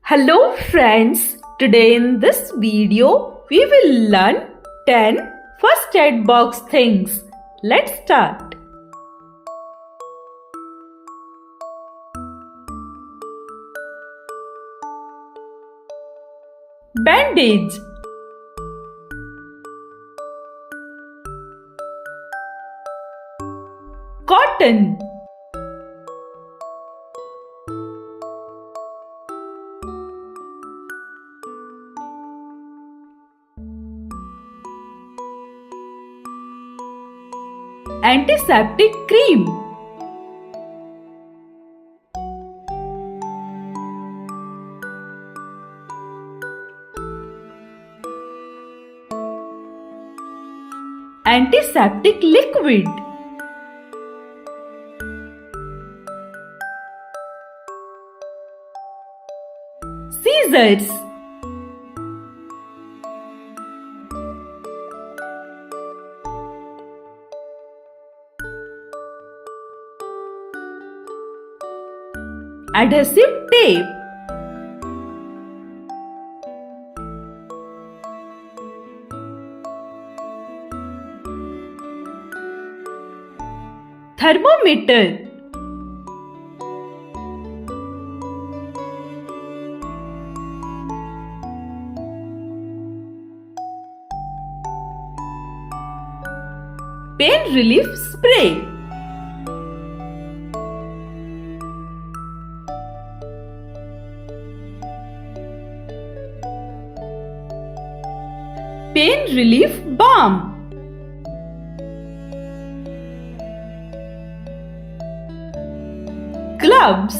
Hello friends, today in this video we will learn 10 first aid box things. Let's start. Bandage, cotton, antiseptic cream, antiseptic liquid, scissors, adhesive tape, thermometer, pain relief spray, pain relief balm, gloves,